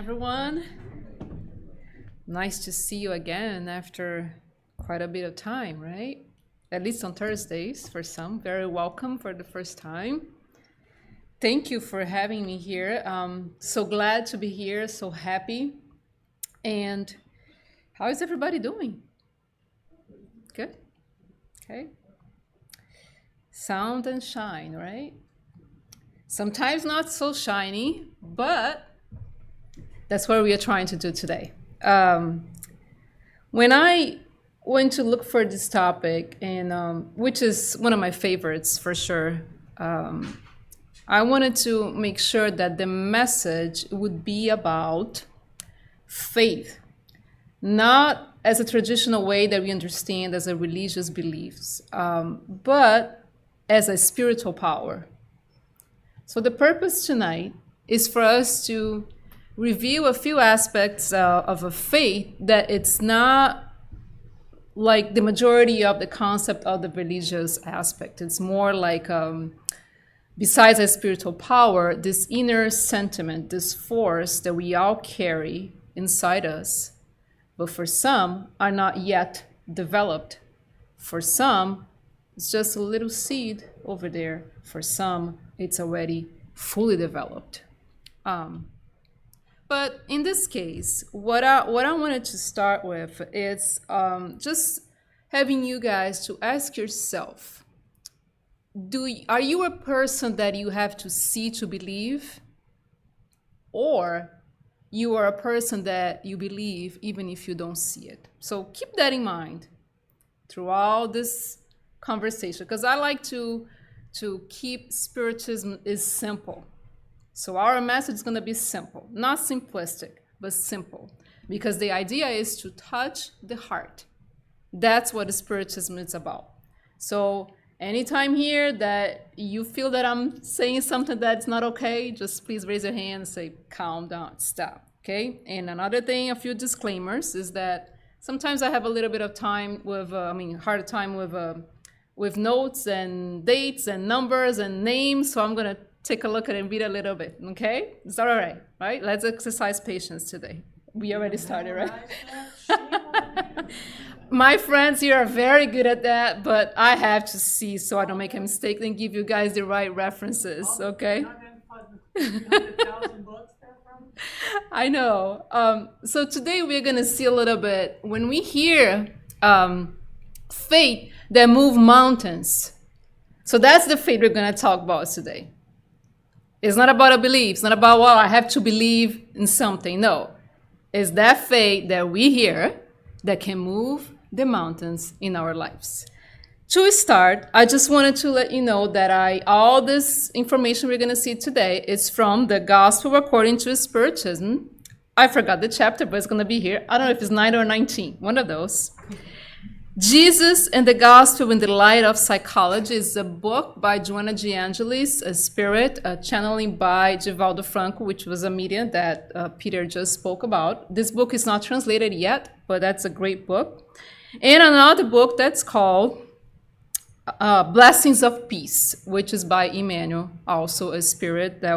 everyone. Nice to see you again after quite a bit of time, right? At least on Thursdays for some. Very welcome for the first time. Thank you for having me here. So glad to be here, so happy. And how is everybody doing? Good? Okay. Sound and shine, right? Sometimes not so shiny, but that's what we are trying to do today. When I went to look for this topic, and which is one of my favorites for sure, I wanted to make sure that the message would be about faith, not as a traditional way that we understand as a religious beliefs, but as a spiritual power. So the purpose tonight is for us to review a few aspects of a faith that it's not like the majority of the concept of the religious aspect. It's more like, besides a spiritual power, this inner sentiment, this force that we all carry inside us, but for some are not yet developed. For some, it's just a little seed over there. For some, it's already fully developed. But in this case, what I wanted to start with is just having you guys to ask yourself, are you a person that you have to see to believe? Or you are a person that you believe even if you don't see it? So keep that in mind throughout this conversation, because I like to keep spiritism is simple. So our message is going to be simple, not simplistic, but simple, because the idea is to touch the heart. That's what spiritism is about. So anytime here that you feel that I'm saying something that's not okay, just please raise your hand and say, calm down, stop, okay? And another thing, a few disclaimers, is that sometimes I have a little bit of time with, hard time with notes and dates and numbers and names, so I'm going to take a look at it and read a little bit, okay? Is that all right? Right? Let's exercise patience today. We already started, right? My friends here are very good at that, but I have to see so I don't make a mistake and give you guys the right references, okay? I know. So today we're going to see a little bit, when we hear faith that move mountains. So that's the faith we're going to talk about today. It's not about a belief. It's not about, well, I have to believe in something. No. It's that faith that we hear that can move the mountains in our lives. To start, I just wanted to let you know that all this information we're going to see today is from the Gospel according to Spiritism. I forgot the chapter, but it's going to be here. I don't know if it's 9 or 19, one of those. Jesus and the Gospel in the Light of Psychology is a book by Joanna de Angelis, a spirit, channeling by Divaldo Franco, which was a medium that Peter just spoke about. This book is not translated yet, but that's a great book. And another book that's called Blessings of Peace, which is by Emmanuel, also a spirit that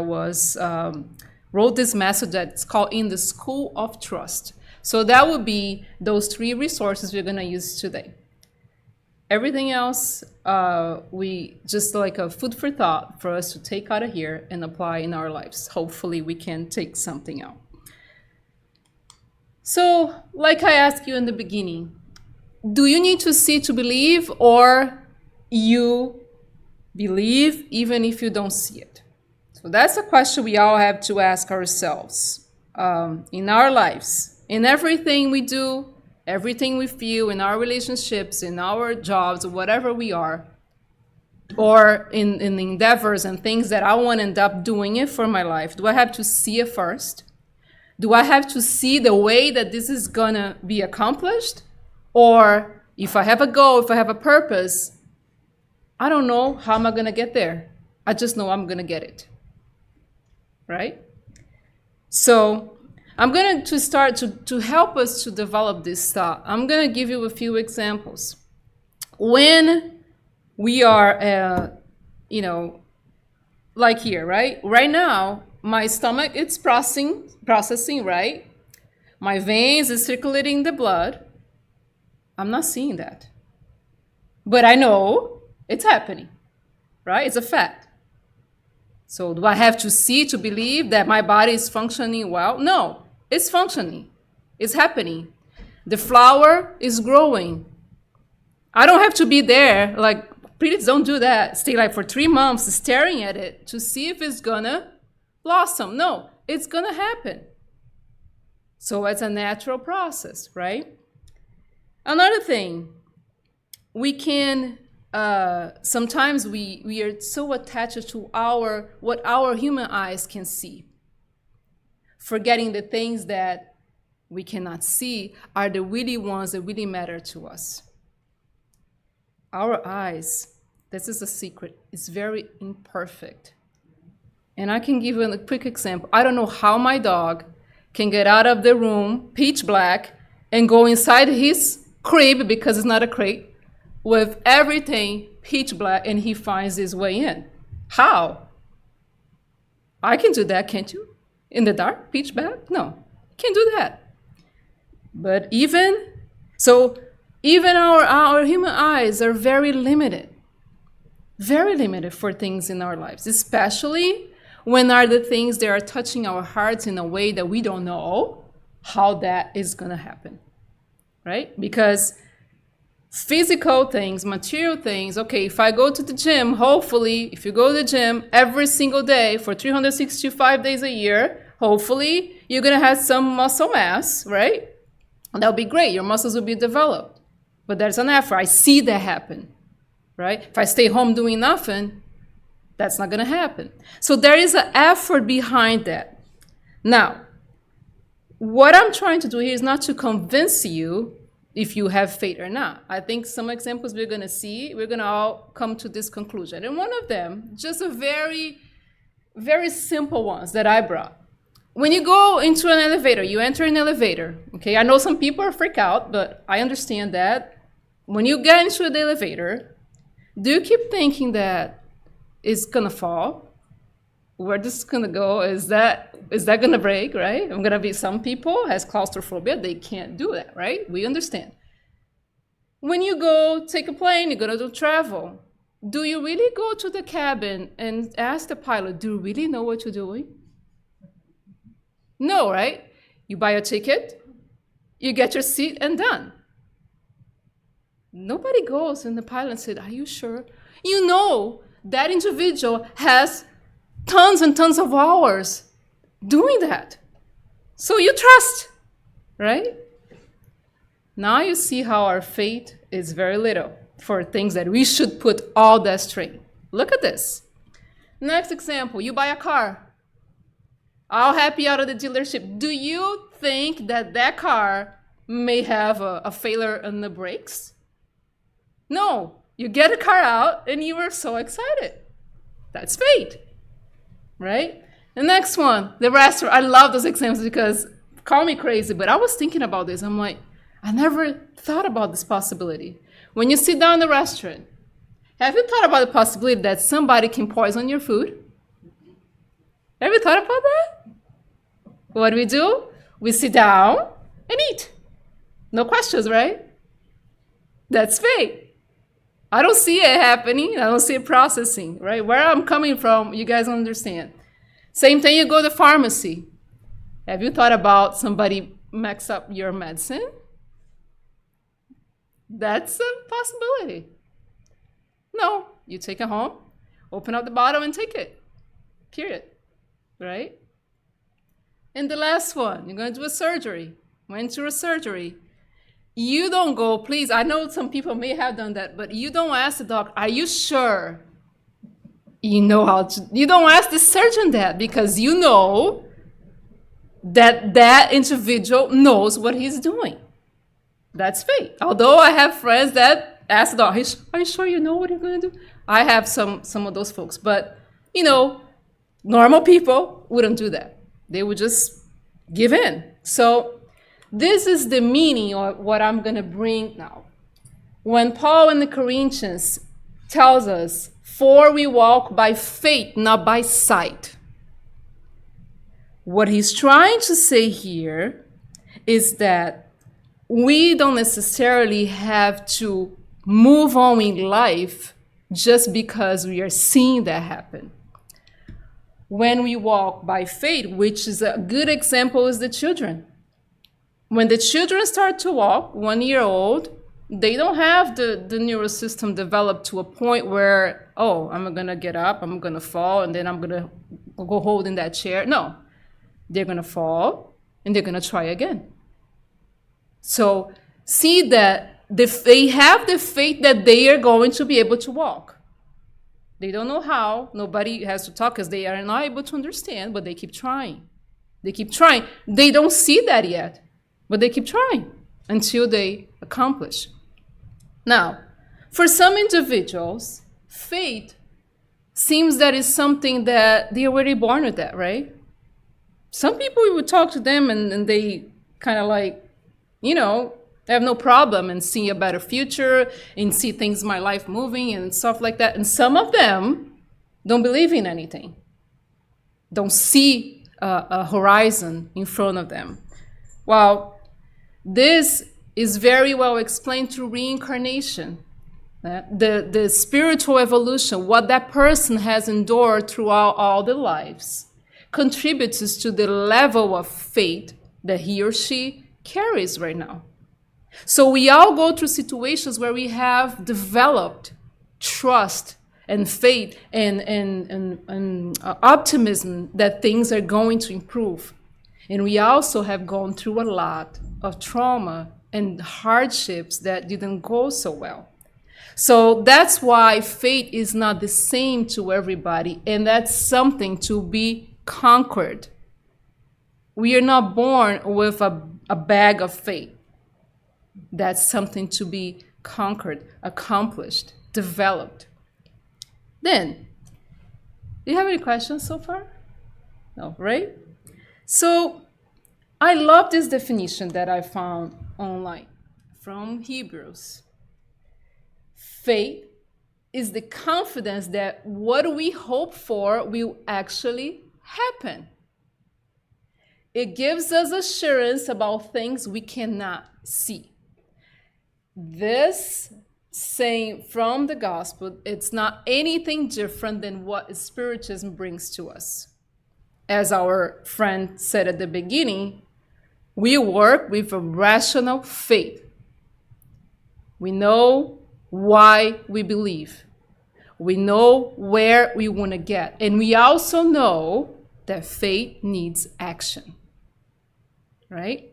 wrote this message that's called In the School of Trust. So that would be those three resources we're going to use today. Everything else, we just like a food for thought for us to take out of here and apply in our lives. Hopefully we can take something out. So like I asked you in the beginning, do you need to see to believe, or you believe even if you don't see it? So that's a question we all have to ask ourselves in our lives. In everything we do, everything we feel, in our relationships, in our jobs, whatever we are, or in endeavors and things that I want to end up doing it for my life, do I have to see it first? Do I have to see the way that this is going to be accomplished? Or if I have a goal, if I have a purpose, I don't know how am I going to get there. I just know I'm going to get it. Right? So I'm going to start to help us to develop this thought. I'm going to give you a few examples. When we are, like here, right? Right now, my stomach, it's processing, right? My veins is circulating the blood. I'm not seeing that. But I know it's happening, right? It's a fact. So do I have to see to believe that my body is functioning well? No, it's functioning. It's happening. The flower is growing. I don't have to be there, like, please don't do that. Stay like for 3 months staring at it to see if it's gonna blossom. No, it's gonna happen. So it's a natural process, right? Another thing, we can, sometimes we are so attached to what our human eyes can see, forgetting the things that we cannot see are the really ones that really matter to us. Our eyes, this is a secret, it's very imperfect. And I can give you a quick example. I don't know how my dog can get out of the room, pitch black, and go inside his crib, because it's not a crate, with everything pitch black, and he finds his way in. How? I can do that, can't you? In the dark, pitch black? No, can't do that. But even our human eyes are very limited for things in our lives, especially when are the things that are touching our hearts in a way that we don't know how that is going to happen, right? Because physical things, material things, okay, if I go to the gym, hopefully, if you go to the gym every single day for 365 days a year, hopefully you're going to have some muscle mass, right? That'll be great. Your muscles will be developed. But there's an effort. I see that happen, right? If I stay home doing nothing, that's not going to happen. So there is an effort behind that. Now, what I'm trying to do here is not to convince you if you have faith or not. I think some examples we're going to see, we're going to all come to this conclusion. And one of them, just a very, very simple ones that I brought. When you go into an elevator, you enter an elevator, okay? I know some people freak out, but I understand that. When you get into the elevator, do you keep thinking that it's gonna fall? Where this is gonna go? Is that gonna break, right? I'm gonna be, some people has claustrophobia, they can't do that, right? We understand. When you go take a plane, you're gonna do travel. Do you really go to the cabin and ask the pilot, do you really know what you're doing? No, right? You buy a ticket, you get your seat, and done. Nobody goes and the pilot said, are you sure? You know that individual has tons and tons of hours doing that. So you trust, right? Now you see how our faith is very little for things that we should put all that strain. Look at this. Next example, you buy a car. All happy out of the dealership. Do you think that car may have a failure in the brakes? No. You get a car out and you were so excited. That's faith, right? The next one, the restaurant. I love those examples because, call me crazy, but I was thinking about this. I'm like, I never thought about this possibility. When you sit down in the restaurant, have you thought about the possibility that somebody can poison your food? Have you thought about that? What do? We sit down and eat. No questions, right? That's faith. I don't see it happening. I don't see it processing, right? Where I'm coming from, you guys understand. Same thing, you go to the pharmacy. Have you thought about somebody mix up your medicine? That's a possibility. No, you take it home, open up the bottle and take it. Period. Right? And the last one, you're going to do a surgery. Went through a surgery. You don't go, please, I know some people may have done that, but you don't ask the doctor, are you sure you know how to, you don't ask the surgeon that because you know that that individual knows what he's doing. That's faith. Although I have friends that ask the doctor, are you sure you know what you're going to do? I have some of those folks, but normal people wouldn't do that. They would just give in. So this is the meaning of what I'm going to bring now. When Paul in the Corinthians tells us, for we walk by faith, not by sight. What he's trying to say here is that we don't necessarily have to move on in life just because we are seeing that happen. When we walk by faith, which is a good example, is the children. When the children start to walk, 1 year old, they don't have the neural system developed to a point where, oh, I'm going to get up, I'm going to fall, and then I'm going to go hold in that chair. No, they're going to fall, and they're going to try again. So see that they have the faith that they are going to be able to walk. They don't know how. Nobody has to talk because they are not able to understand, but they keep trying. They keep trying. They don't see that yet, but they keep trying until they accomplish. Now, for some individuals, faith seems that is something that they're already born with that, right? Some people, you would talk to them and they kind of like, they have no problem and see a better future and see things in my life moving and stuff like that. And some of them don't believe in anything, don't see a horizon in front of them. Well, this is very well explained through reincarnation. The spiritual evolution, what that person has endured throughout all their lives, contributes to the level of faith that he or she carries right now. So we all go through situations where we have developed trust and faith and optimism that things are going to improve. And we also have gone through a lot of trauma and hardships that didn't go so well. So that's why faith is not the same to everybody, and that's something to be conquered. We are not born with a bag of faith. That's something to be conquered, accomplished, developed. Then, do you have any questions so far? No, right? So, I love this definition that I found online from Hebrews. Faith is the confidence that what we hope for will actually happen. It gives us assurance about things we cannot see. This saying from the gospel, it's not anything different than what Spiritism brings to us. As our friend said at the beginning, we work with a rational faith. We know why we believe. We know where we want to get. And we also know that faith needs action. Right?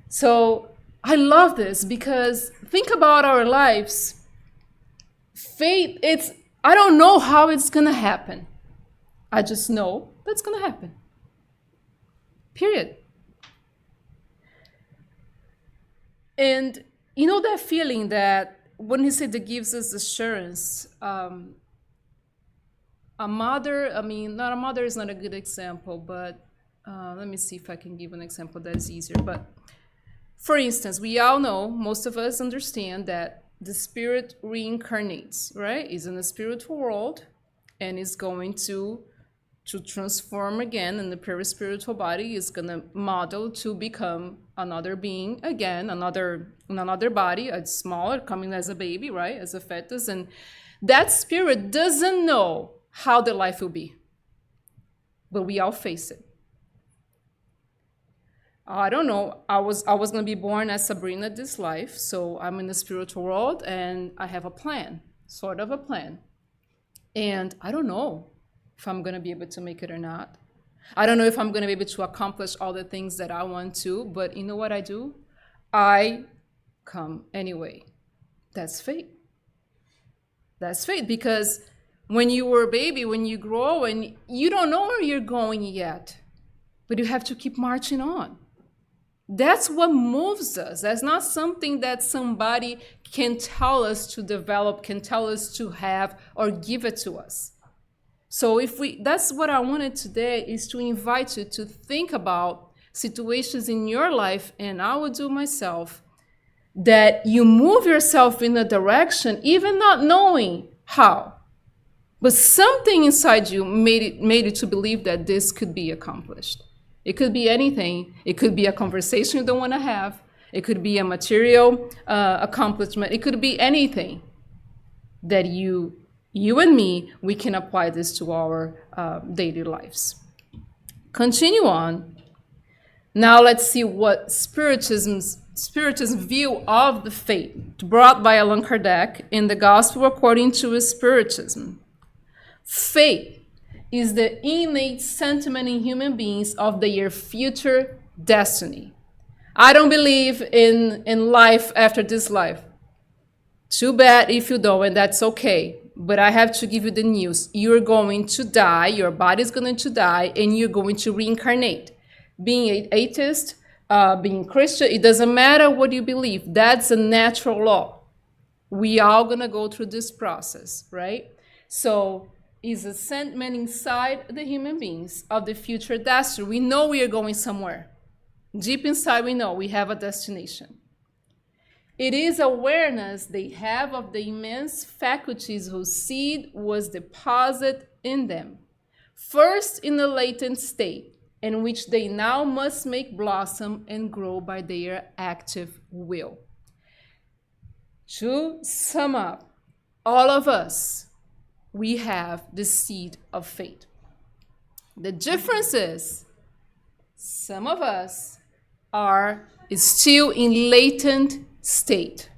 So I love this because think about our lives. Faith, I don't know how it's going to happen. I just know that's going to happen. Period. And you know that feeling that when he said that gives us assurance, a mother, not a mother is not a good example, but let me see if I can give an example that's easier. But for instance, we all know, most of us understand that the spirit reincarnates, right? Is in the spiritual world and is going to transform again in the peri-spiritual body, is going to model to become another being again, another body, a smaller, coming as a baby, right? As a fetus. And that spirit doesn't know how the life will be, but we all face it. I don't know. I was going to be born as Sabrina this life, so I'm in the spiritual world and I have a plan, sort of a plan. And I don't know if I'm going to be able to make it or not. I don't know if I'm going to be able to accomplish all the things that I want to, but you know what I do? I come anyway. That's faith. That's faith, because when you were a baby, when you grow, and you don't know where you're going yet, but you have to keep marching on. That's what moves us. That's not something that somebody can tell us to develop, can tell us to have, or give it to us. So that's what I wanted today, is to invite you to think about situations in your life, and I will do myself, that you move yourself in a direction, even not knowing how, but something inside you made it to believe that this could be accomplished. It could be anything. It could be a conversation you don't want to have. It could be a material accomplishment. It could be anything that you and me, we can apply this to our daily lives. Continue on. Now let's see what Spiritism's view of the faith brought by Allan Kardec in the Gospel according to his Spiritism. Faith is the innate sentiment in human beings of their future destiny. I don't believe in life after this life. Too bad if you don't, and that's okay. But I have to give you the news. You're going to die, your body's going to die, and you're going to reincarnate. Being an atheist, being Christian, it doesn't matter what you believe. That's a natural law. We are going to go through this process, right? So it's a sentiment inside the human beings of the future destiny. We know we are going somewhere. Deep inside, we know we have a destination. It is awareness they have of the immense faculties whose seed was deposited in them, first in a latent state, in which they now must make blossom and grow by their active will. To sum up, all of us, we have the seed of faith. The difference is, some of us are still in latent state,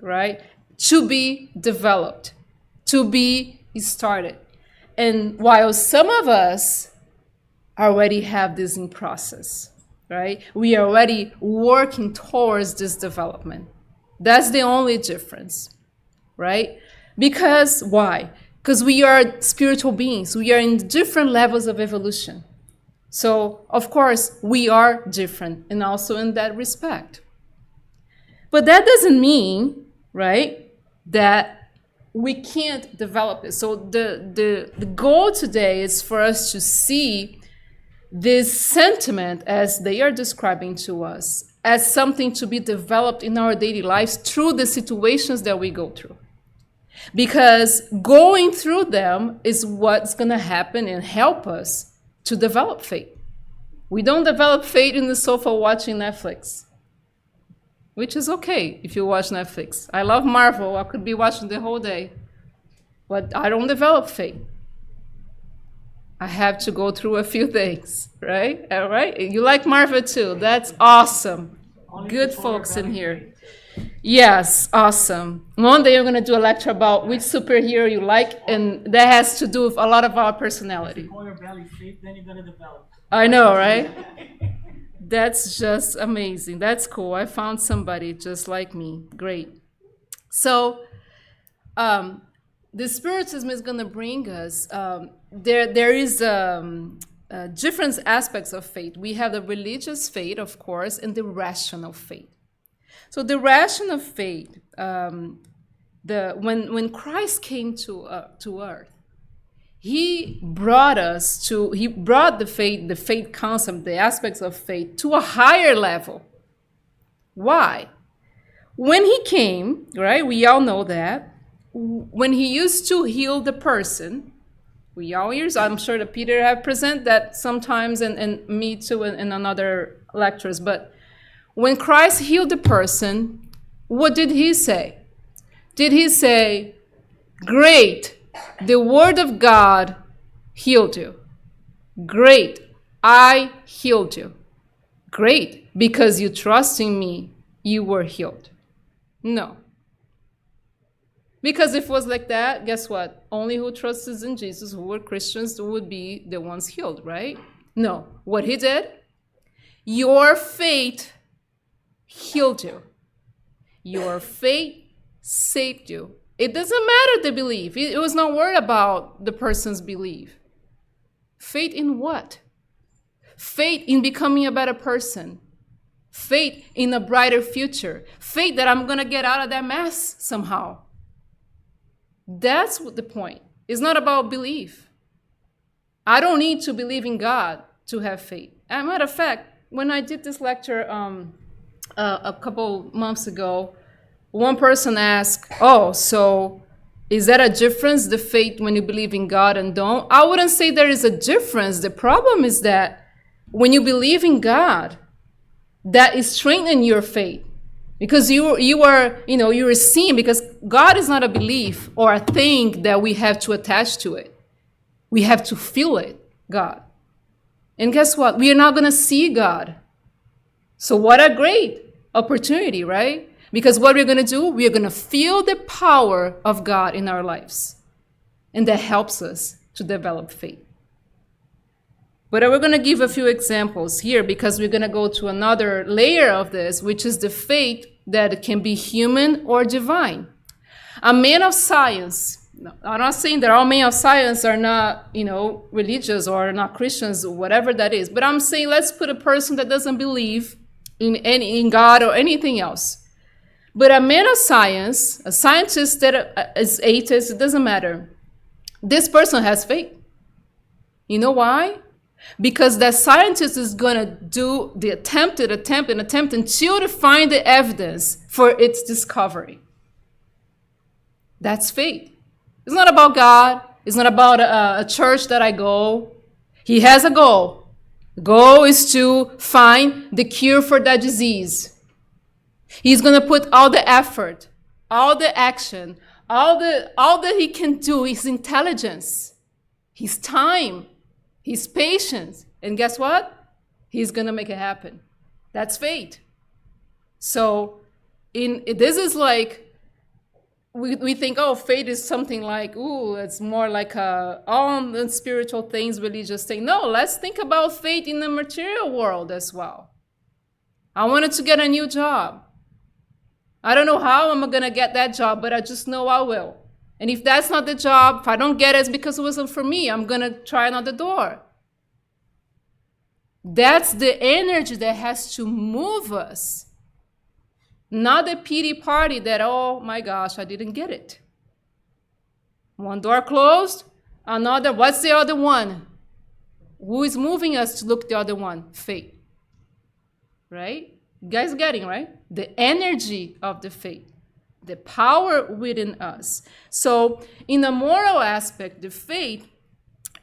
right? To be developed, to be started. And while some of us already have this in process, right? We are already working towards this development. That's the only difference, right? Because why? Because we are spiritual beings. We are in different levels of evolution. So, of course, we are different, and also in that respect. But that doesn't mean, right, that we can't develop it. So the goal today is for us to see this sentiment, as they are describing to us, as something to be developed in our daily lives through the situations that we go through. Because going through them is what's going to happen and help us to develop faith. We don't develop faith in the sofa watching Netflix, which is okay if you watch Netflix. I love Marvel. I could be watching the whole day. But I don't develop faith. I have to go through a few things, right? All right? You like Marvel too. That's awesome. Good folks in here. Yes, awesome. One day I'm going to do a lecture about which superhero you like, and that has to do with a lot of our personality. If you call your belly faith, then you're going to develop. I know, right? That's just amazing. That's cool. I found somebody just like me. Great. So the Spiritism is going to bring us, there is different aspects of faith. We have the religious faith, of course, and the rational faith. So the rational faith, when Christ came to earth, he brought the faith concept, the aspects of faith to a higher level. Why? When he came, right, we all know that, when he used to heal the person, we all use, I'm sure that Peter have presented that sometimes, and me too in another lectures, but when Christ healed the person, what did he say? Did he say, great, the word of God healed you. Great, I healed you. Great, because you trust in me, you were healed. No. Because if it was like that, guess what? Only who trusts in Jesus, who were Christians, would be the ones healed, right? No. What he did? Your faith healed you. Your faith saved you. It doesn't matter the belief. It was not worried about the person's belief. Faith in what? Faith in becoming a better person. Faith in a brighter future. Faith that I'm going to get out of that mess somehow. That's what the point. It's not about belief. I don't need to believe in God to have faith. As a matter of fact, when I did this lecture a couple months ago, one person asked, oh, so is that a difference, the faith when you believe in God and don't? I wouldn't say there is a difference. The problem is that when you believe in God, that is strengthening your faith. Because you are seeing, because God is not a belief or a thing that we have to attach to it. We have to feel it, God. And guess what? We are not going to see God. So what a great opportunity, right? Because what we're going to do, we are going to feel the power of God in our lives. And that helps us to develop faith. But we're going to give a few examples here, because we're going to go to another layer of this, which is the faith that can be human or divine. A man of science, I'm not saying that all men of science are not, religious or not Christians or whatever that is, but I'm saying let's put a person that doesn't believe in God or anything else. But a man of science, a scientist that is atheist, it doesn't matter. This person has faith. You know why? Because that scientist is going to do the attempt until they find the evidence for its discovery. That's faith. It's not about God. It's not about a church that I go. He has a goal. The goal is to find the cure for that disease. He's going to put all the effort, all the action, all that he can do, his intelligence, his time, his patience, and guess what? He's going to make it happen. That's faith. So this is like, we think, oh, faith is something like, ooh, it's more like all the spiritual things, religious thing. No, let's think about faith in the material world as well. I wanted to get a new job. I don't know how I'm going to get that job, but I just know I will. And if that's not the job, if I don't get it, it's because it wasn't for me. I'm going to try another door. That's the energy that has to move us. Not the pity party that, oh my gosh, I didn't get it. One door closed, another, what's the other one? Who is moving us to look the other one? Faith. Right? You guys are getting, right? The energy of the faith. The power within us. So in the moral aspect, the faith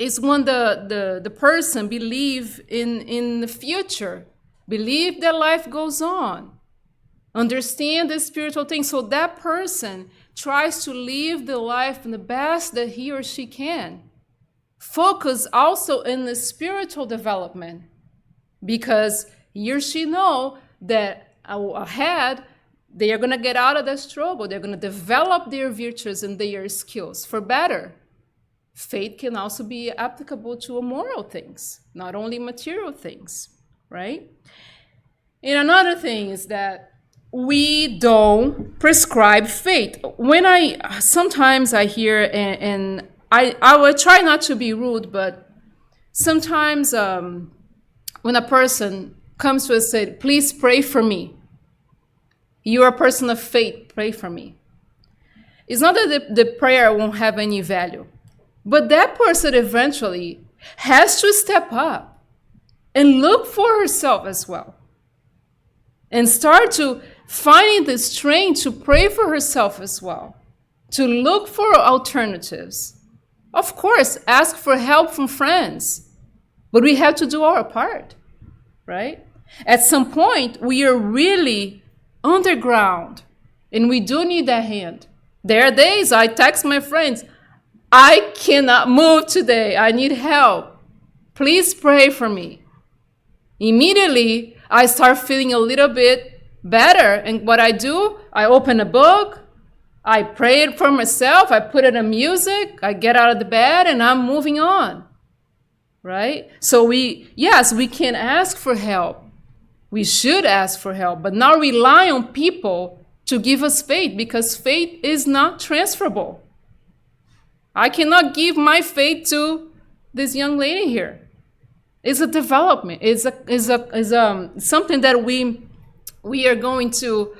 is when the person believe in the future, believe that life goes on, understand the spiritual things. So that person tries to live the life in the best that he or she can. Focus also in the spiritual development, because he or she know that ahead they are going to get out of the struggle. They're going to develop their virtues and their skills for better. Faith can also be applicable to moral things, not only material things, right? And another thing is that we don't prescribe faith. Sometimes I hear, and I will try not to be rude, but sometimes when a person comes to us and says, please pray for me. You are a person of faith, pray for me. It's not that the prayer won't have any value, but that person eventually has to step up and look for herself as well. And start to finding the strength to pray for herself as well. To look for alternatives. Of course, ask for help from friends. But we have to do our part, right? At some point, we are really underground, and we do need that hand. There are days I text my friends, I cannot move today. I need help. Please pray for me. Immediately, I start feeling a little bit better. And what I do, I open a book, I pray it for myself, I put it in music, I get out of the bed, and I'm moving on. Right? So we can ask for help. We should ask for help, but not rely on people to give us faith, because faith is not transferable. I cannot give my faith to this young lady here. It's a development. It's something that we are going to,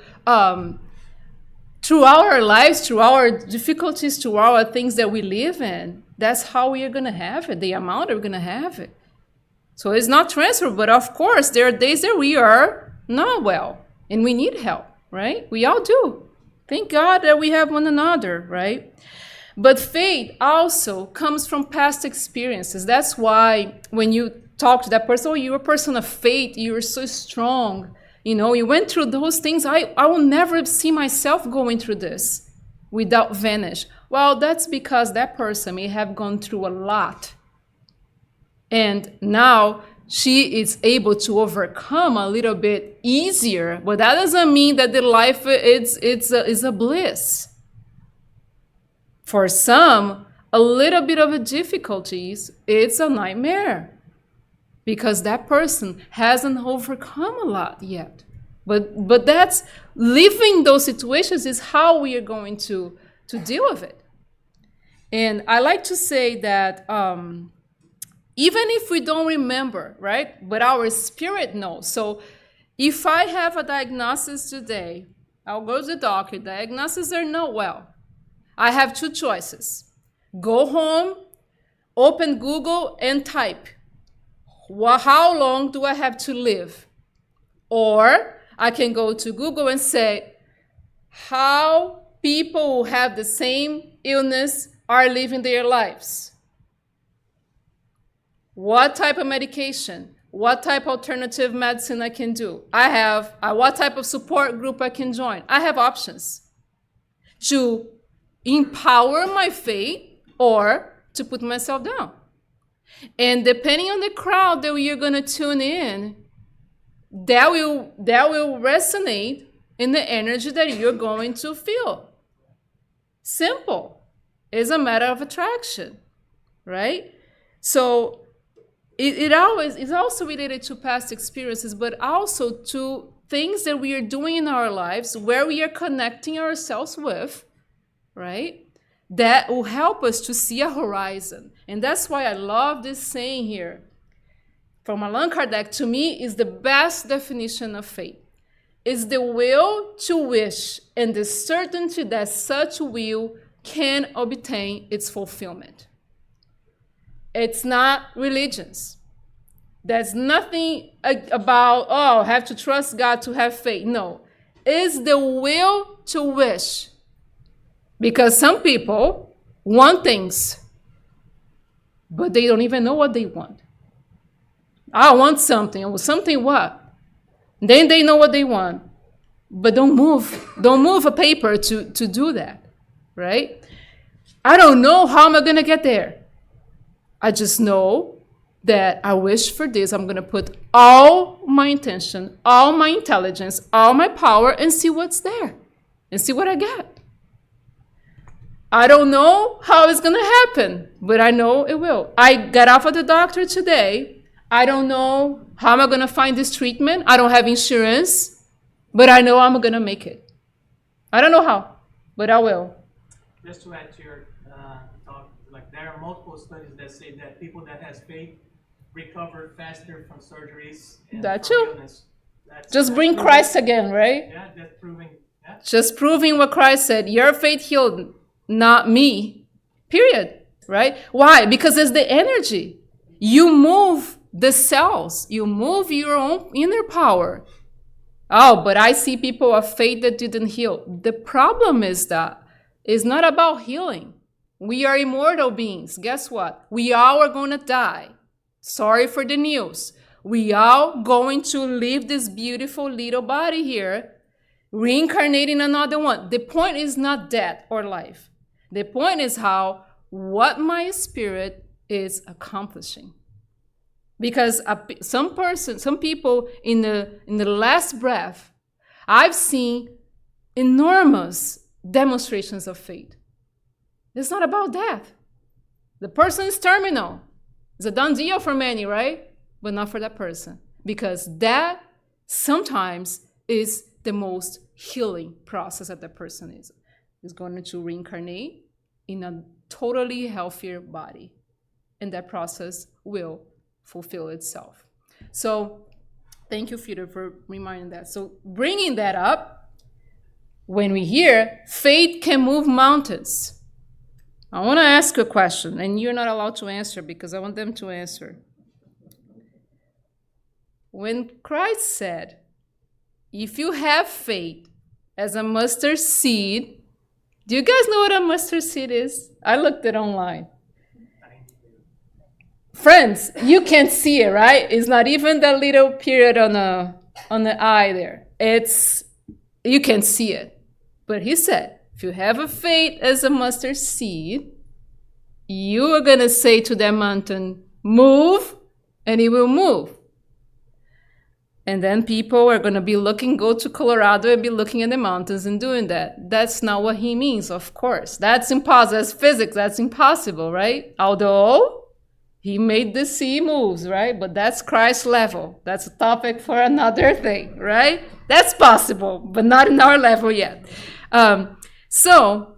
through our lives, through our difficulties, through our things that we live in, that's how we are going to have it, the amount we're going to have it. So it's not transferable, but of course, there are days that we are not well, and we need help, right? We all do. Thank God that we have one another, right? But faith also comes from past experiences. That's why when you talk to that person, oh, you're a person of faith, you're so strong. You know, you went through those things. I will never see myself going through this without vanish. Well, that's because that person may have gone through a lot. And now she is able to overcome a little bit easier. But that doesn't mean that the life is a bliss. For some, a little bit of a difficulties, it's a nightmare because that person hasn't overcome a lot yet. But that's living those situations is how we are going to deal with it. And I like to say that even if we don't remember, right? But our spirit knows. So if I have a diagnosis today, I'll go to the doctor, diagnoses are not well. I have two choices. Go home, open Google, and type, how long do I have to live? Or I can go to Google and say, how people who have the same illness are living their lives. What type of medication? What type of alternative medicine I can do? I have what type of support group I can join. I have options to empower my faith or to put myself down. And depending on the crowd that you're going to tune in, that will resonate in the energy that you're going to feel. Simple. It's a matter of attraction, right? So it always is also related to past experiences, but also to things that we are doing in our lives where we are connecting ourselves with, right? That will help us to see a horizon. And that's why I love this saying here from Allan Kardec. To me, is the best definition of faith. It's the will to wish and the certainty that such will can obtain its fulfillment. It's not religions. There's nothing about, oh, I have to trust God to have faith. No, it's the will to wish. Because some people want things, but they don't even know what they want. I want something. Well, something what? Then they know what they want, but don't move a paper to do that, right? I don't know how am I going to get there. I just know that I wish for this. I'm going to put all my intention, all my intelligence, all my power, and see what's there, and see what I get. I don't know how it's going to happen, but I know it will. I got off of the doctor today. I don't know how am I going to find this treatment. I don't have insurance, but I know I'm going to make it. I don't know how, but I will. Just to add to your talk, like there are multiple studies that say that people that has faith recover faster from surgeries and That's from true. illness. Just bring Christ again, right? Yeah, that's proving. Yeah. Just proving what Christ said. Your faith healed, not me. Period. Right? Why? Because it's the energy. You move the cells. You move your own inner power. Oh, but I see people of faith that didn't heal. The problem is that it's not about healing. We are immortal beings. Guess what? We all are going to die. Sorry for the news. We all going to leave this beautiful little body here, reincarnating another one. The point is not death or life. The point is what my spirit is accomplishing. Because some people in the last breath, I've seen enormous demonstrations of faith. It's not about death. The person is terminal. It's a done deal for many, right? But not for that person. Because that sometimes is the most healing process that the person is going to reincarnate in a totally healthier body. And that process will fulfill itself. So thank you, Peter, for reminding that. So bringing that up, when we hear faith can move mountains, I want to ask a question, and you're not allowed to answer because I want them to answer. When Christ said, if you have faith as a mustard seed, Do you guys know what a mustard seed is? I looked it online. Friends, you can't see it, right? It's not even that little period on the eye there. It's you can see it. But he said, if you have a faith as a mustard seed, you are gonna say to that mountain, move, and it will move. And then people are going to be looking, go to Colorado and be looking at the mountains and doing that. That's not what he means, of course. That's impossible. That's physics. That's impossible, right? Although he made the sea moves, right? But that's Christ level. That's a topic for another thing, right? That's possible, but not in our level yet. So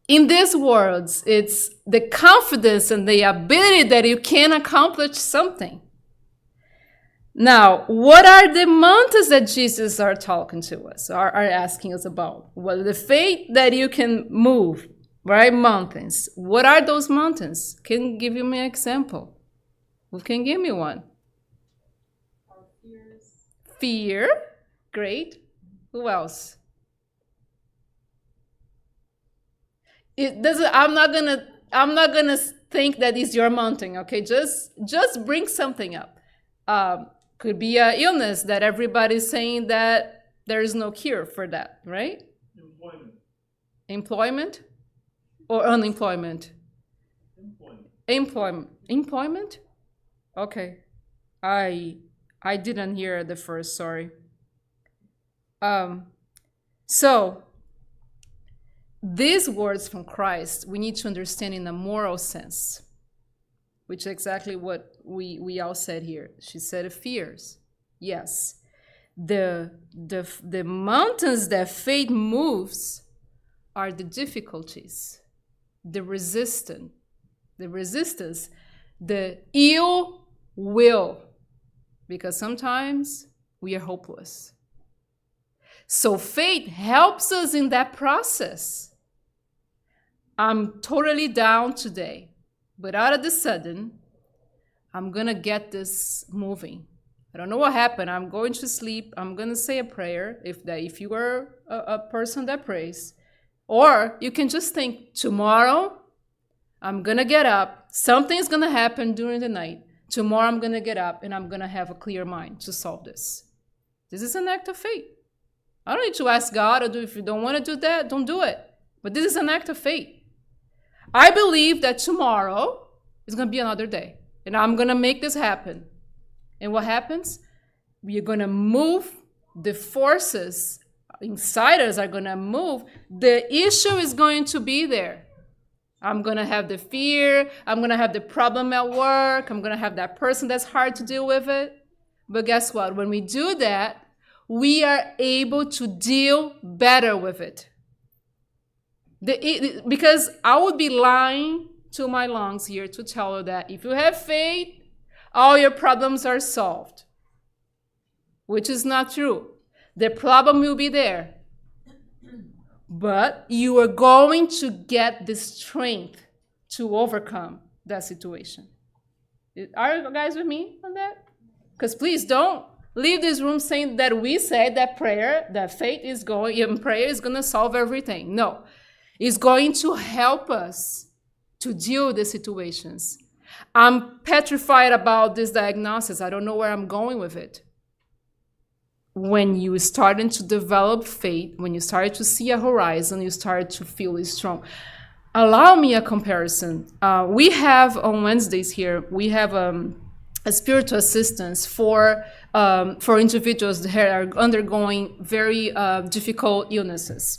in these worlds, it's the confidence and the ability that you can accomplish something. Now, what are the mountains that Jesus are talking to us, are asking us about? Well, the faith that you can move, right? Mountains. What are those mountains? Can you give me an example? Who can give me one? Our fears. Fear. Great. Who else? It doesn't. I'm not gonna think that is your mountain. Okay, just bring something up. Could be an illness that everybody's saying that there is no cure for that, right? Employment or unemployment? Employment? Okay. I didn't hear the first, sorry. So these words from Christ, we need to understand in a moral sense, which is exactly what we all said here. She said fears. Yes. The mountains that faith moves are the difficulties, the resistance, the ill will, because sometimes we are hopeless. So faith helps us in that process. I'm totally down today. But out of the sudden, I'm going to get this moving. I don't know what happened. I'm going to sleep. I'm going to say a prayer if you are a person that prays. Or you can just think, tomorrow, I'm going to get up. Something's going to happen during the night. Tomorrow, I'm going to get up and I'm going to have a clear mind to solve this. This is an act of faith. I don't need to ask God, or if you don't want to do that, don't do it. But this is an act of faith. I believe that tomorrow is going to be another day. And I'm going to make this happen. And what happens? We're going to move. The forces inside us are going to move. The issue is going to be there. I'm going to have the fear. I'm going to have the problem at work. I'm going to have that person that's hard to deal with it. But guess what? When we do that, we are able to deal better with it. Because I would be lying to my lungs here to tell you that if you have faith, all your problems are solved, which is not true. The problem will be there, but you are going to get the strength to overcome that situation. Are you guys with me on that? Because please don't leave this room saying that we said that prayer, that faith is going, and prayer is going to solve everything. No. Is going to help us to deal with the situations. I'm petrified about this diagnosis. I don't know where I'm going with it. When you started to develop faith, when you started to see a horizon, you started to feel it strong. Allow me a comparison. We have on Wednesdays here, we have a spiritual assistance for individuals that are undergoing very difficult illnesses.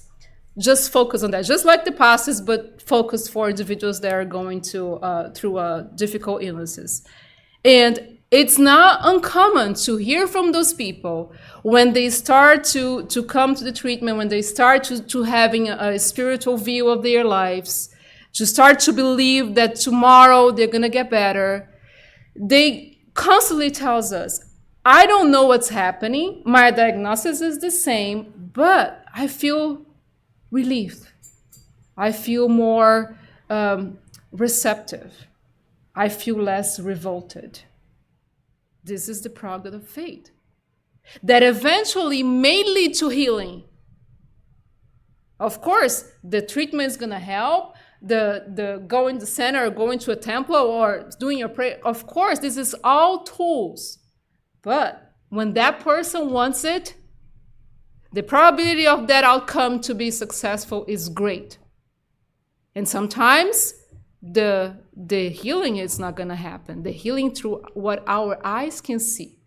Just focus on that, just like the passes, but focus for individuals that are going through difficult illnesses. And it's not uncommon to hear from those people when they start to come to the treatment, when they start to having a spiritual view of their lives, to start to believe that tomorrow they're going to get better. They constantly tells us, I don't know what's happening. My diagnosis is the same, but I feel relieved. I feel more receptive. I feel less revolted. This is the product of faith that eventually may lead to healing. Of course, the treatment is gonna help. The going to center, or going to a temple, or doing your prayer. Of course, this is all tools. But when that person wants it, the probability of that outcome to be successful is great. And sometimes the healing is not gonna happen. The healing through what our eyes can see,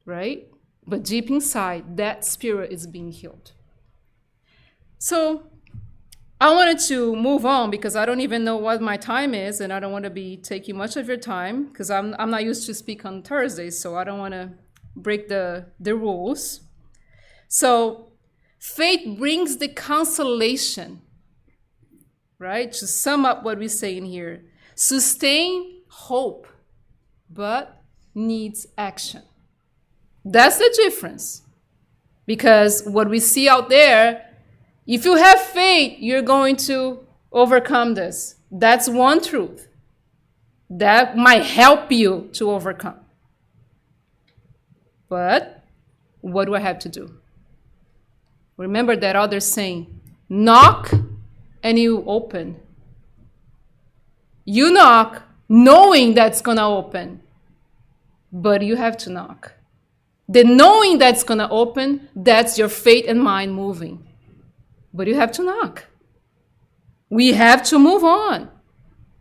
right? But deep inside, that spirit is being healed. So I wanted to move on because I don't even know what my time is, and I don't want to be taking much of your time because I'm not used to speak on Thursdays, so I don't want to break the rules. So faith brings the consolation, right? To sum up what we're saying here, sustain hope, but needs action. That's the difference. Because what we see out there, if you have faith, you're going to overcome this. That's one truth. That might help you to overcome. But what do I have to do? Remember that other saying, knock and you open. You knock knowing that's going to open, but you have to knock. The knowing that's going to open, that's your faith and mind moving. But you have to knock. We have to move on.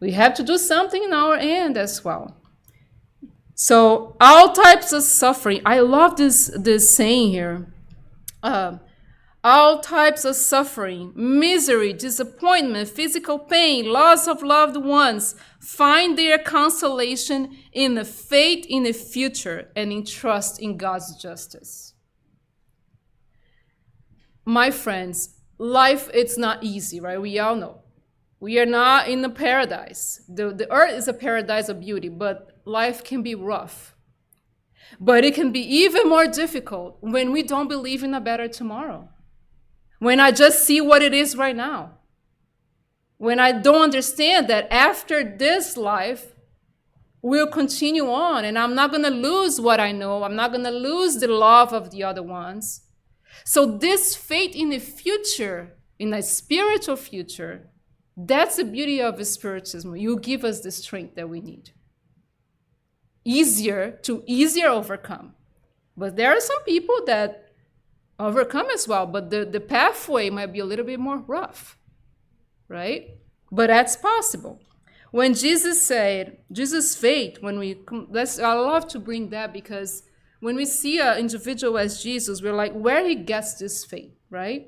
We have to do something in our end as well. So all types of suffering. I love this saying here. All types of suffering, misery, disappointment, physical pain, loss of loved ones, find their consolation in the faith in the future and in trust in God's justice. My friends, life, it's not easy, right? We all know. We are not in the paradise. The earth is a paradise of beauty, but life can be rough. But it can be even more difficult when we don't believe in a better tomorrow. When I just see what it is right now. When I don't understand that after this life, we'll continue on, and I'm not going to lose what I know. I'm not going to lose the love of the other ones. So this faith in the future, in a spiritual future, that's the beauty of spiritism. You give us the strength that we need. Easier overcome. But there are some people that overcome as well, but the pathway might be a little bit more rough, right? But that's possible. When Jesus said, Jesus' faith, I love to bring that because when we see an individual as Jesus, we're like, where he gets this faith, right?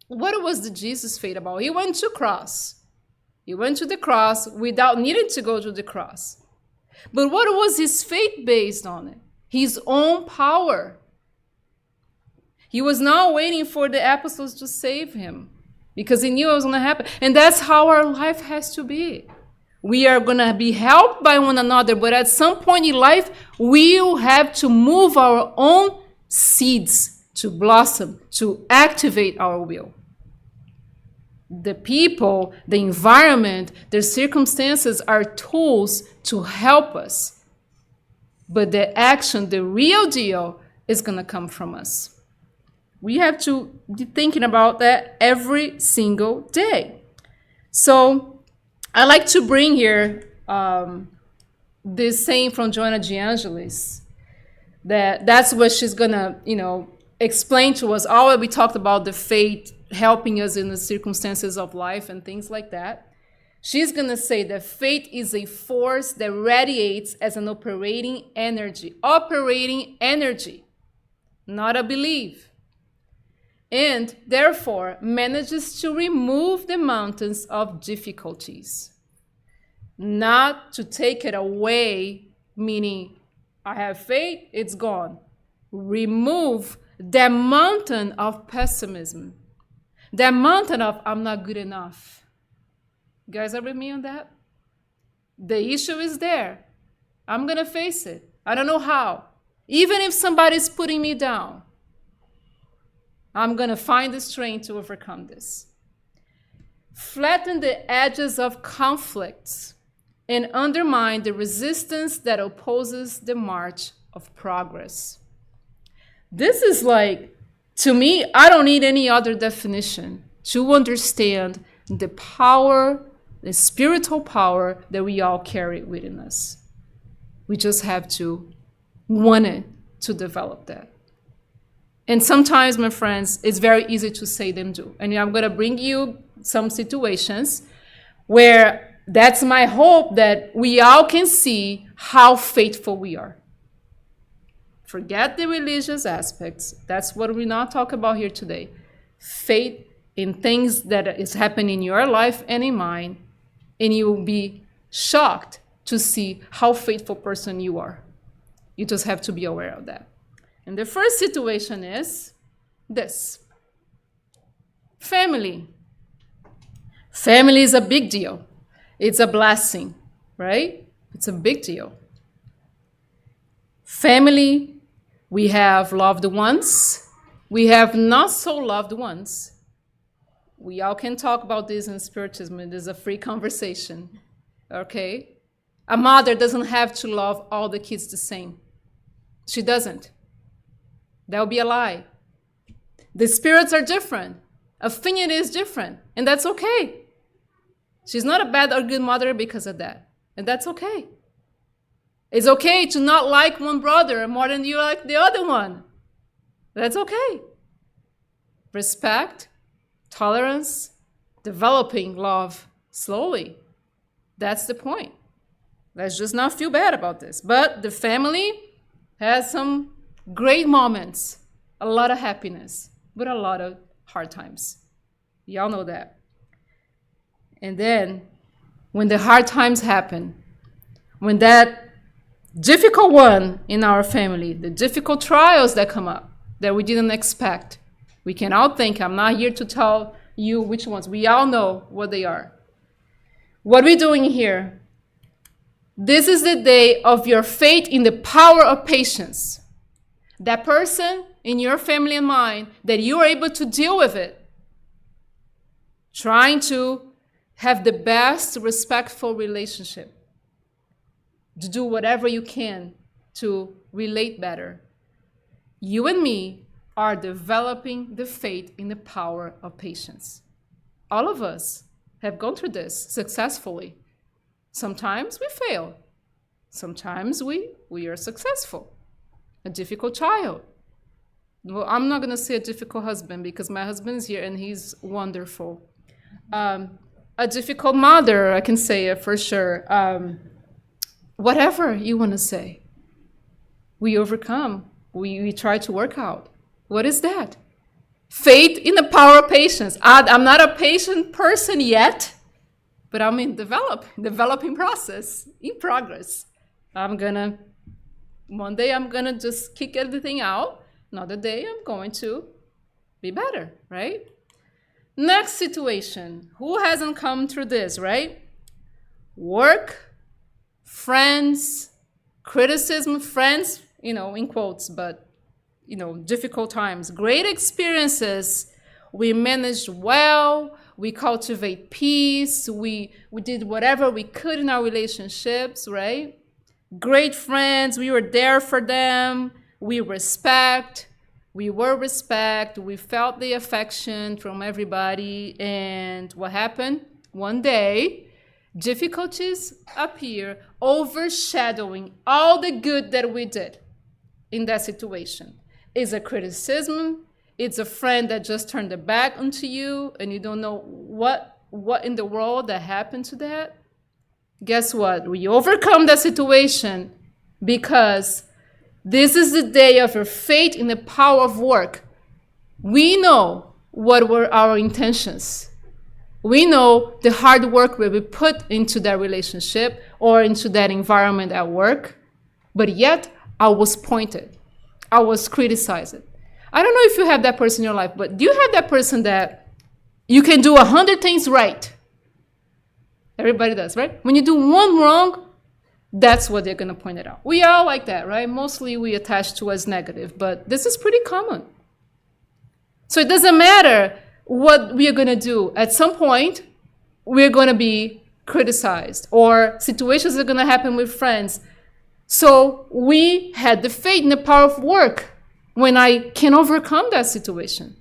What was the Jesus faith about? He went to cross. He went to the cross without needing to go to the cross. But what was his faith based on? His own power. He was not waiting for the apostles to save him because he knew it was going to happen. And that's how our life has to be. We are going to be helped by one another, but at some point in life, we'll have to move our own seeds to blossom, to activate our will. The people, the environment, the circumstances are tools to help us. But the action, the real deal, is going to come from us. We have to be thinking about that every single day. So I like to bring here this saying from Joanna DeAngelis. That's what she's going to, explain to us. All we talked about the faith helping us in the circumstances of life and things like that. She's going to say that faith is a force that radiates as an operating energy, not a belief. And therefore manages to remove the mountains of difficulties. Not to take it away, meaning I have faith, it's gone. Remove that mountain of pessimism, that mountain of I'm not good enough. You guys are with me on that? The issue is there. I'm going to face it. I don't know how. Even if somebody's putting me down, I'm going to find the strength to overcome this. Flatten the edges of conflicts and undermine the resistance that opposes the march of progress. This is like To me, I don't need any other definition to understand the power, the spiritual power that we all carry within us. We just have to want it to develop that. And sometimes, my friends, it's very easy to say than do. And I'm going to bring you some situations where that's my hope that we all can see how faithful we are. Forget the religious aspects. That's what we not talk about here today. Faith in things that is happening in your life and in mine, and you will be shocked to see how faithful person you are. You just have to be aware of that. And the first situation is this. Family. Family is a big deal. It's a blessing, right? It's a big deal. Family, we have loved ones. We have not so loved ones. We all can talk about this in Spiritism. It is a free conversation, okay? A mother doesn't have to love all the kids the same. She doesn't. That would be a lie. The spirits are different. Affinity is different, and that's okay. She's not a bad or good mother because of that, and that's okay. It's okay to not like one brother more than you like the other one. That's okay. Respect, tolerance, developing love slowly. That's the point. Let's just not feel bad about this. But the family has some great moments, a lot of happiness, but a lot of hard times. Y'all know that. And then when the hard times happen, when that difficult one in our family, the difficult trials that come up that we didn't expect, we can all think, I'm not here to tell you which ones. We all know what they are. What are we doing here? This is the day of your faith in the power of patience. That person in your family and mine, that you are able to deal with it. Trying to have the best respectful relationship. To do whatever you can to relate better. You and me are developing the faith in the power of patience. All of us have gone through this successfully. Sometimes we fail. Sometimes we are successful. A difficult child. Well, I'm not going to say a difficult husband because my husband is here and he's wonderful. A difficult mother, I can say it for sure. Whatever you want to say. We overcome. We try to work out. What is that? Faith in the power of patience. I'm not a patient person yet, but I'm in developing process, in progress. One day I'm gonna just kick everything out. Another day I'm going to be better, right? Next situation. Who hasn't come through this, right? Work, friends, criticism, friends, in quotes, but, difficult times. Great experiences. We managed well. We cultivate peace. We did whatever we could in our relationships, right? Great friends. We were there for them. We were respect. We felt the affection from everybody. And what happened? One day, difficulties appear, overshadowing all the good that we did in that situation. It's a criticism. It's a friend that just turned their back onto you and you don't know what in the world that happened to that. Guess what? We overcome that situation because this is the day of your faith in the power of work. We know what were our intentions. We know the hard work we put into that relationship or into that environment at work, but yet I was pointed. I was criticized. I don't know if you have that person in your life, but do you have that person that you can do 100 things right? Everybody does, right? When you do one wrong, that's what they're going to point it out. We are all like that, right? Mostly we attach to as negative, but this is pretty common. So it doesn't matter what we are going to do. At some point, we're going to be criticized or situations are going to happen with friends. So we had the faith in the power of work. when I can overcome that situation?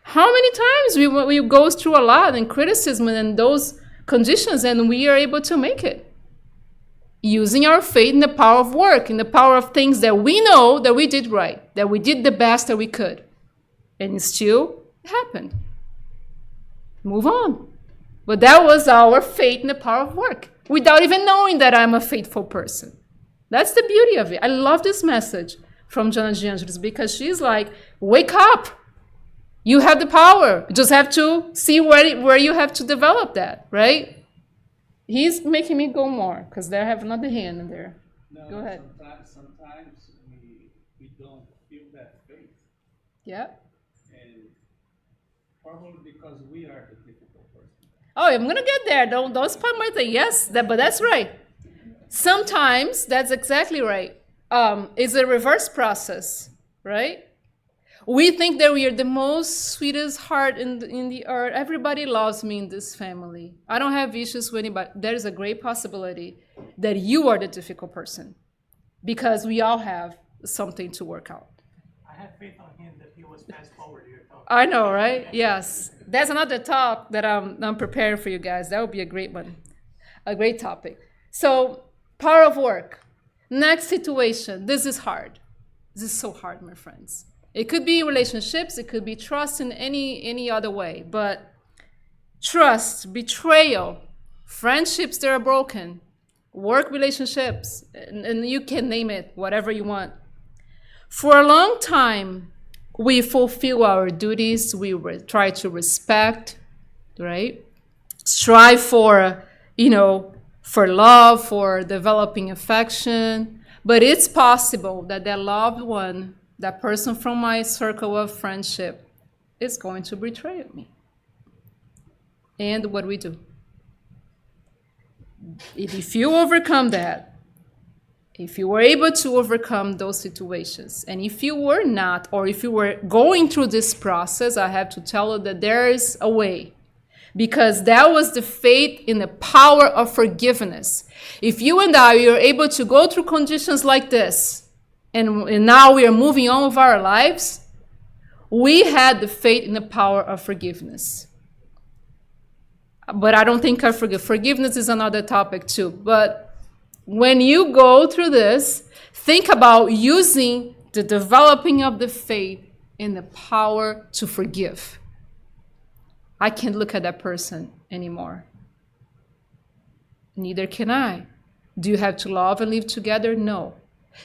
How many times we go through a lot and criticism and those conditions and we are able to make it? Using our faith in the power of work, in the power of things that we know that we did right, that we did the best that we could. And it still happened. Move on. But that was our faith in the power of work, without even knowing that I'm a faithful person. That's the beauty of it. I love this message from Joanna de Angelis because she's like, wake up. You have the power. You just have to see where you have to develop that, right? He's making me go more because I have another hand in there. No, Go ahead. Sometimes we don't feel that faith, Yeah. and probably because we are the difficult person. Oh, I'm gonna get there. Don't spoil my thing. Yes, but that's right. Sometimes that's exactly right. It's a reverse process, right? We think that we are the most sweetest heart in the earth. Everybody loves me in this family. I don't have issues with anybody. There is a great possibility that you are the difficult person because we all have something to work out. I have faith on him that he was fast forward your talk. I know, right? Yes. That's another talk that I'm preparing for you guys. That would be a great one, a great topic. So, power of work. Next situation. This is hard. This is so hard, my friends. It could be relationships. It could be trust in any other way. But trust, betrayal, friendships that are broken, work relationships, and you can name it, whatever you want. For a long time, we fulfill our duties. We try to respect, right? Strive for, for love, for developing affection. But it's possible that that loved one, that person from my circle of friendship, is going to betray me. And what do we do? If you overcome that, if you were able to overcome those situations, and if you were not, or if you were going through this process, I have to tell you that there is a way. Because that was the faith in the power of forgiveness. If you and I are able to go through conditions like this, and now we are moving on with our lives, we had the faith in the power of forgiveness. But I don't think I forgive. Forgiveness is another topic too. But when you go through this, think about using the developing of the faith in the power to forgive. I can't look at that person anymore. Neither can I. Do you have to love and live together? No.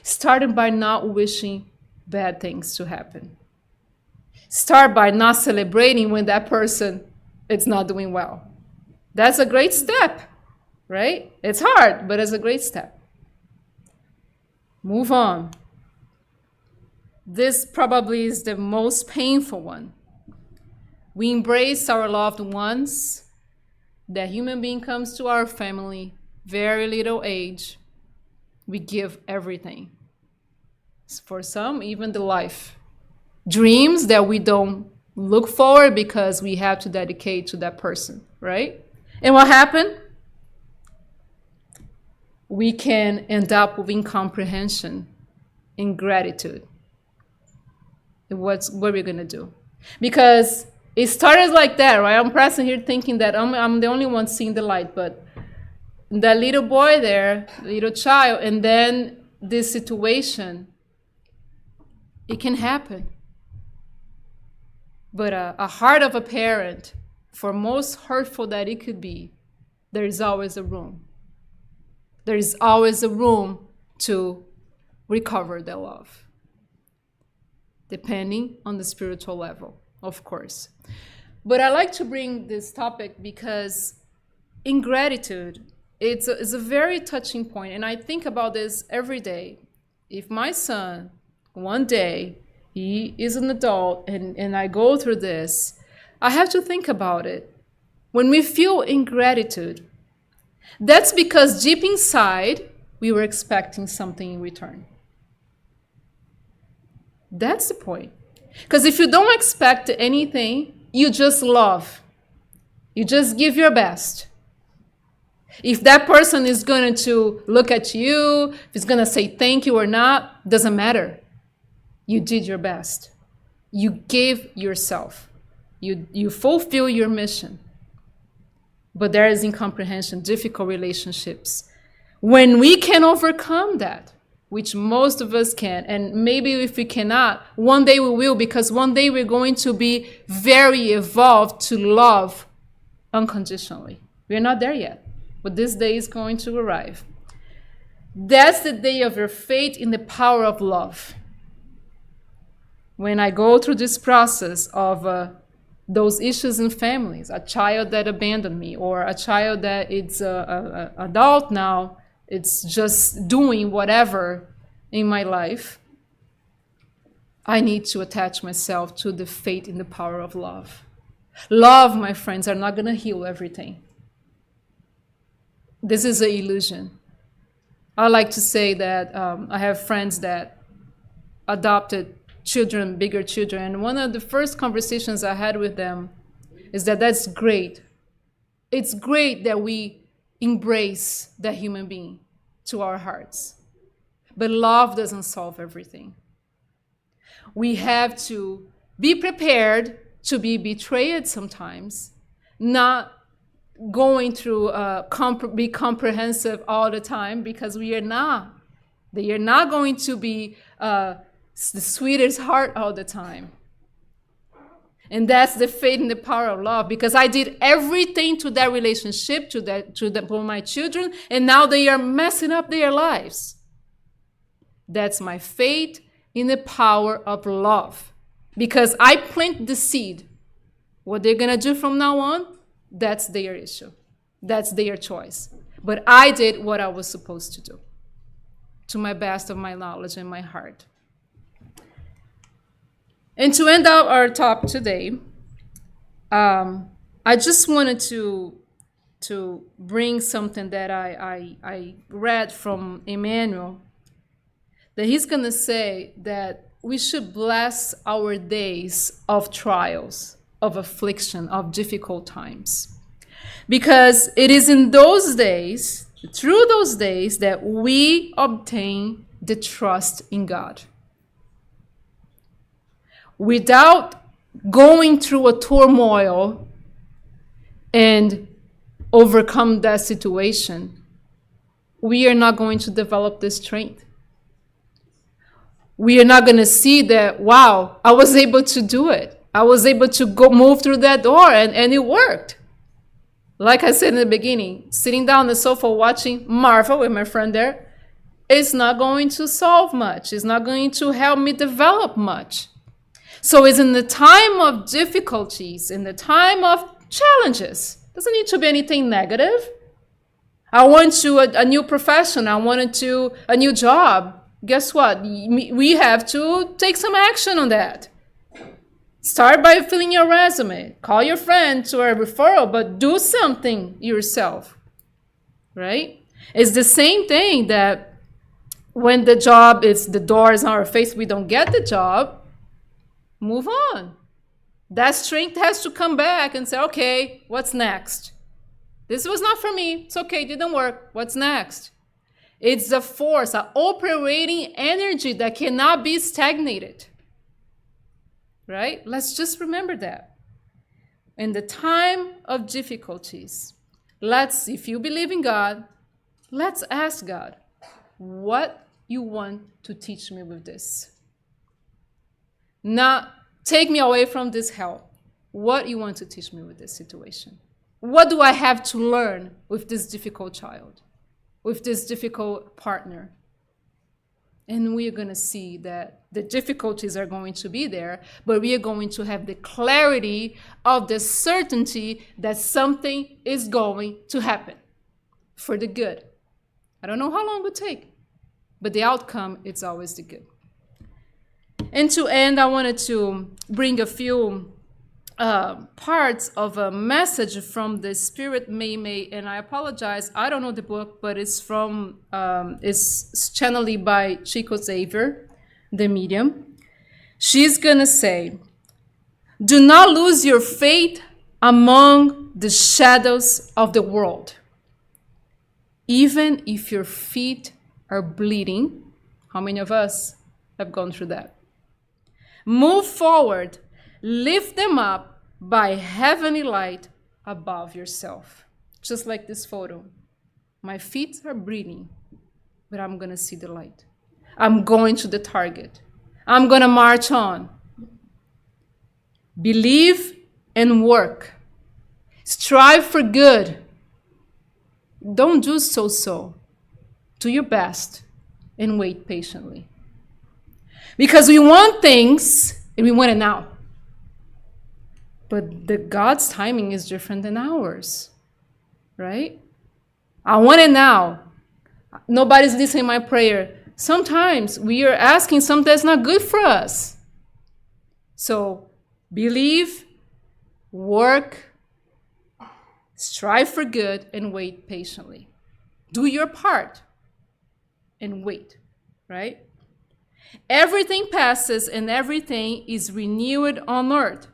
Starting by not wishing bad things to happen. Start by not celebrating when that person is not doing well. That's a great step, right? It's hard, but it's a great step. Move on. This probably is the most painful one. We embrace our loved ones. That human being comes to our family, very little age. We give everything. For some, even the life. Dreams that we don't look forward because we have to dedicate to that person, right? And what happened? We can end up with incomprehension, ingratitude. What are we going to do? Because it started like that, right? I'm pressing here thinking that I'm the only one seeing the light, but that little boy there, little child, and then this situation, it can happen. But a heart of a parent, for most hurtful that it could be, there is always a room. There is always a room to recover their love, depending on the spiritual level, of course. But I like to bring this topic because ingratitude, it's a very touching point, and I think about this every day. If my son, one day, he is an adult, and I go through this, I have to think about it. When we feel ingratitude, that's because deep inside, we were expecting something in return. That's the point. Because if you don't expect anything, you just love. You just give your best. If that person is going to look at you, if he's going to say thank you or not, doesn't matter. You did your best. You gave yourself. You fulfill your mission. But there is incomprehension, difficult relationships. When we can overcome that, which most of us can, and maybe if we cannot, one day we will, because one day we're going to be very evolved to love unconditionally. We're not there yet, but this day is going to arrive. That's the day of your faith in the power of love. When I go through this process of those issues in families, a child that abandoned me, or a child that is an adult now, it's just doing whatever in my life, I need to attach myself to the faith in the power of love. Love, my friends, are not going to heal everything. This is an illusion. I like to say that I have friends that adopted children, bigger children, and one of the first conversations I had with them is that that's great. It's great that we embrace that human being to our hearts. But love doesn't solve everything. We have to be prepared to be betrayed sometimes, not going through be comprehensive all the time, because we are not. They are not going to be the sweetest heart all the time. And that's the faith in the power of love, because I did everything to that relationship, for my children, and now they are messing up their lives. That's my faith in the power of love, because I plant the seed. What they're going to do from now on, that's their issue. That's their choice. But I did what I was supposed to do, to my best of my knowledge and my heart. And to end out our talk today, I just wanted to bring something that I read from Emmanuel, that he's going to say that we should bless our days of trials, of affliction, of difficult times. Because it is in those days, through those days, that we obtain the trust in God. Without going through a turmoil and overcome that situation, we are not going to develop this strength. We are not going to see that, wow, I was able to do it. I was able to move through that door, and it worked. Like I said in the beginning, sitting down on the sofa watching Marvel with my friend there, it's not going to solve much. It's not going to help me develop much. So it's in the time of difficulties, in the time of challenges. Doesn't need to be anything negative. I went to a new profession. I wanted to a new job. Guess what? We have to take some action on that. Start by filling your resume. Call your friend to a referral, but do something yourself, right? It's the same thing that when the door is on our face, we don't get the job. Move on. That strength has to come back and say, okay, what's next? This was not for me. It's okay, it didn't work. What's next? It's a force, an operating energy that cannot be stagnated. Right? Let's just remember that. In the time of difficulties, if you believe in God, let's ask God, what you want to teach me with this? Not take me away from this hell. What you want to teach me with this situation? What do I have to learn with this difficult child, with this difficult partner? And we are going to see that the difficulties are going to be there, but we are going to have the clarity of the certainty that something is going to happen for the good. I don't know how long it will take, but the outcome, it's always the good. And to end, I wanted to bring a few parts of a message from the Spirit May, and I apologize, I don't know the book, but it's from, it's channeled by Chico Xavier, the medium. She's gonna say, do not lose your faith among the shadows of the world. Even if your feet are bleeding, how many of us have gone through that? Move forward. Lift them up by heavenly light above yourself. Just like this photo. My feet are bleeding, but I'm going to see the light. I'm going to the target. I'm going to march on. Believe and work. Strive for good. Don't do so. Do your best and wait patiently. Because we want things and we want it now. But God's timing is different than ours, right? I want it now. Nobody's listening to my prayer. Sometimes we are asking something that's not good for us. So believe, work, strive for good, and wait patiently. Do your part and wait, right? Everything passes and everything is renewed on earth.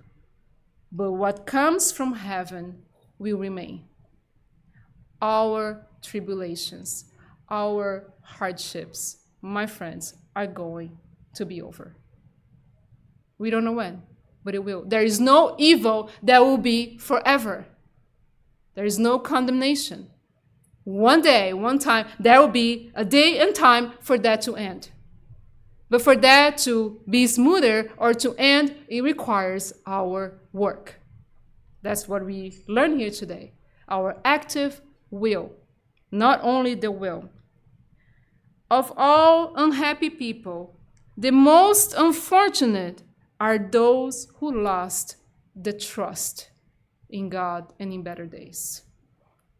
But what comes from heaven will remain. Our tribulations, our hardships, my friends, are going to be over. We don't know when, but it will. There is no evil that will be forever. There is no condemnation. One day, one time, there will be a day and time for that to end. But for that to be smoother or to end, it requires our work. That's what we learn here today. Our active will, not only the will. Of all unhappy people, the most unfortunate are those who lost the trust in God and in better days.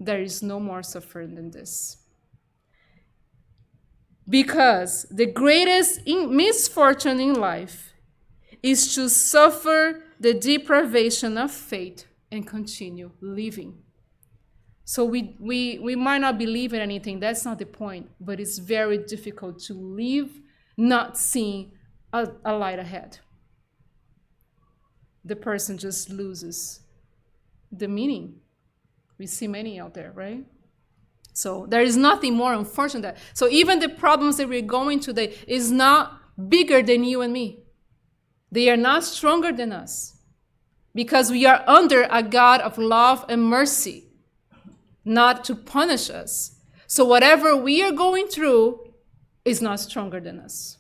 There is no more suffering than this. Because the greatest misfortune in life is to suffer the deprivation of faith and continue living. So we might not believe in anything, that's not the point, but it's very difficult to live not seeing a light ahead. The person just loses the meaning. We see many out there, right? So there is nothing more unfortunate than that. So even the problems that we're going today is not bigger than you and me. They are not stronger than us because we are under a God of love and mercy, not to punish us. So whatever we are going through is not stronger than us.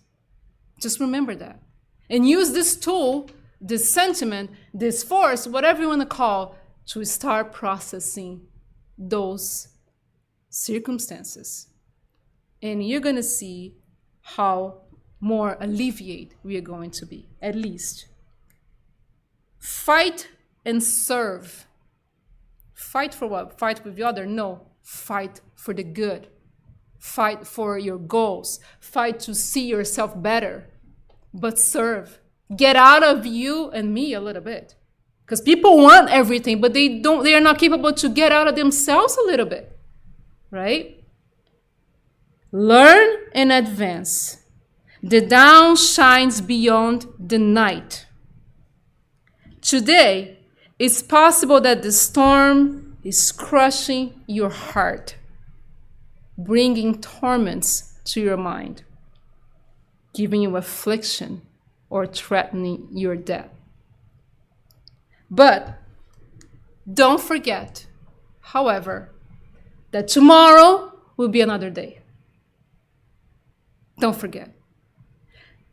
Just remember that. And use this tool, this sentiment, this force, whatever you want to call, to start processing those circumstances. And you're going to see how more alleviated we are going to be, at least. Fight and serve. Fight for what? Fight with the other? No. Fight for the good. Fight for your goals. Fight to see yourself better. But serve. Get out of you and me a little bit. Because people want everything, but they are not capable to get out of themselves a little bit. Right? Learn and advance. The dawn shines beyond the night. Today, it's possible that the storm is crushing your heart, bringing torments to your mind, giving you affliction or threatening your death. But don't forget, however, that tomorrow will be another day. Don't forget.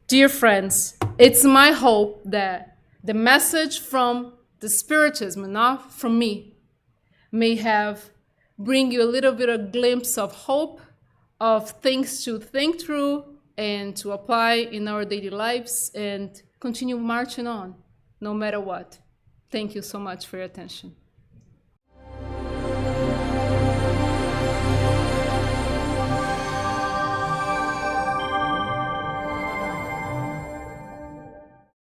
Dear friends, it's my hope that the message from the Spiritism, not from me, may have bring you a little bit of glimpse of hope, of things to think through and to apply in our daily lives and continue marching on, no matter what. Thank you so much for your attention.